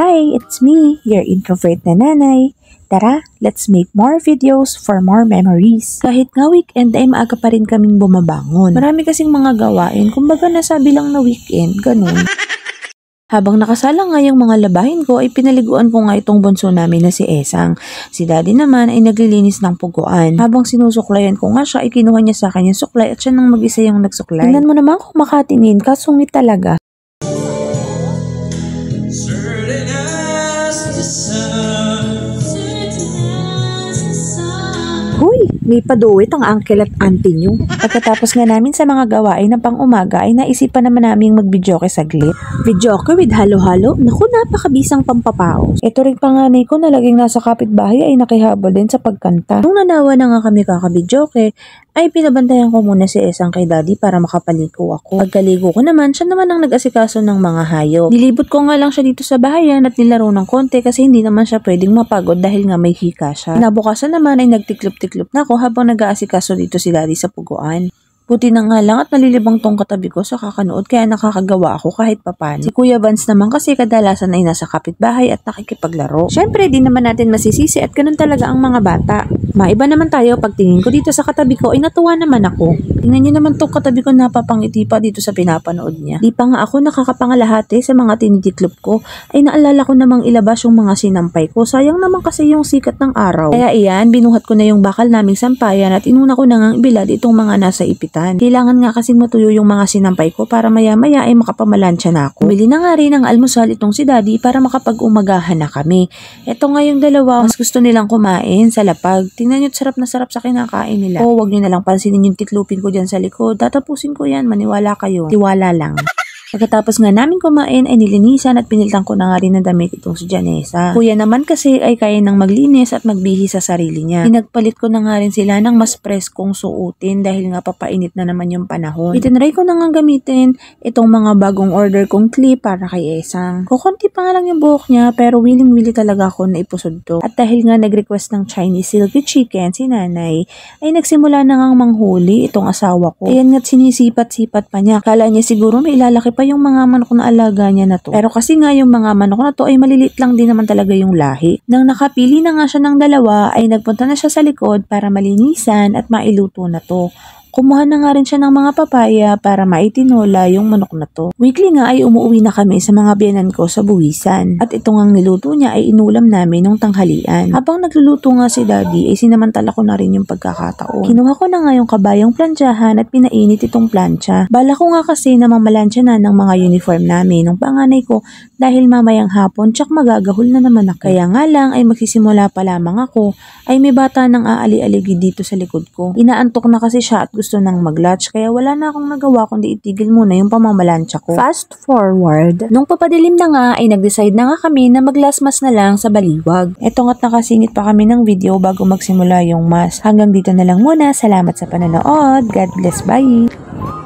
Hi, it's me, your introvert na nanay. Tara, let's make more videos for more memories. Kahit nga weekend ay maaga pa rin kaming bumabangon. Marami kasing mga gawain, kumbaga nasabi lang na weekend, ganun. Habang nakasala nga yung mga labahin ko ay pinaliguan ko nga itong bunso namin na si Esang. Si daddy naman ay naglilinis ng puguan. Habang sinusuklayan ko nga siya ay kinuha niya sa akin yung suklay at siya nang mag-isa yung nagsuklay. Tingnan mo naman kung makatingin, kasungit talaga. Hoy, may paduwit ang uncle at auntie nyo. Pagkatapos nga namin sa mga gawain ng pang-umaga ay naisipan naman namin mag-videoke saglit. Videoke with halo-halo? Naku, napakabisang pampapaos. Ito rin panganay ko na laging nasa kapitbahay ay nakihabol din sa pagkanta. Nung nanawa na nga kami kakabidyoke, ay pinabantayan ko muna si Esang kay daddy para makapaligo ako. Pagkaligo ko naman, siya naman ang nag-asikaso ng mga hayop. Nilibot ko nga lang siya dito sa bahayan at nilaro ng konti kasi hindi naman siya pwedeng mapagod dahil nga may hika siya. Nabukasan naman ay nagtiklop-tiklop na ako habang nag-aasikaso dito si daddy sa puguan. Buti na nga lang at nalilibang tong katabi ko sa kakanood kaya nakakagawa ako kahit papano. Si Kuya Vance naman kasi kadalasan ay nasa kapitbahay at nakikipaglaro. Syempre di naman natin masisisi at ganun talaga ang mga bata. Maiba naman tayo pag tingin ko dito sa katabi ko ay natuwa naman ako. Tingnan niyo naman tong katabi ko napapangiti pa dito sa pinapanood niya. Di pa nga ako nakakapangalahati sa mga tinitiklop ko ay naalala ko namang ilabas yung mga sinampay ko. Sayang naman kasi yung sikat ng araw. Kaya iyan, binuhat ko na yung bakal naming sampayan at inuna ko na ngang ibilad itong mga nasa ipit. Kailangan nga kasing matuyo yung mga sinampay ko para maya-maya ay makapamalansya na ako. Bili na nga rin ng almusal itong si daddy para makapag-umagahan na kami. Ito nga yung dalawa, mas gusto nilang kumain sa lapag. Tingnan nyo, sarap na sarap sa kinakain nila. O, wag nyo na lang pansinin yung tiklupin ko dyan sa likod. Tatapusin ko yan, maniwala kayo. Tiwala lang. Pagkatapos nga namin kumain ay nilinisan at piniltan ko na nga rin ng damit itong si Janessa. Kuya naman kasi ay kaya nang maglinis at magbihis sa sarili niya. Pinagpalit ko na nga rin sila ng mas preskong suotin dahil nga papainit na naman yung panahon. Itinry ko na nga gamitin itong mga bagong order kong clip para kay Esang. Kukunti pa nga lang yung buhok niya pero willing-willy talaga ako na ipusod to. At dahil nga nag-request ng Chinese silky chicken si nanay ay nagsimula na ngang manghuli itong asawa ko. Ayan nga't sinisipat-sipat pa niya. Kala niya siguro may ilalaki pa yung mga manok na alaga niya na to. Pero kasi nga yung mga manok na to ay maliliit lang din naman talaga yung lahi. Nang nakapili na nga siya ng dalawa ay nagpunta na siya sa likod para malinisan at mailuto na to. Kumuha na nga rin siya ng mga papaya para maitinola yung manok na to. Weekly nga ay umuwi na kami sa mga biyanan ko sa buwisan. At ito ngang niluto niya ay inulam namin nung tanghalian. Habang nagluluto nga si daddy ay sinamantala ko na rin yung pagkakataon. Kinuha ko na nga yung kabayong plantsahan at pinainit itong plancha. Bala ko nga kasi na mamalansya na ng mga uniform namin ng panganay ko dahil mamayang hapon tsak magagahol na naman ako. Kaya nga lang ay magsisimula pa lamang ako ay may bata nang aali-aligi dito sa likod ko. Inaantok na kasi siya at gusto nang mag-latch kaya wala na akong nagawa kundi itigil muna yung pamamalansya ko. Fast forward. Nung papadilim na nga ay nag-decide na nga kami na maglasmas na lang sa baliwag. Eto nga't nakasingit pa kami ng video bago magsimula yung mas. Hanggang dito na lang muna. Salamat sa panonood. God bless. Bye!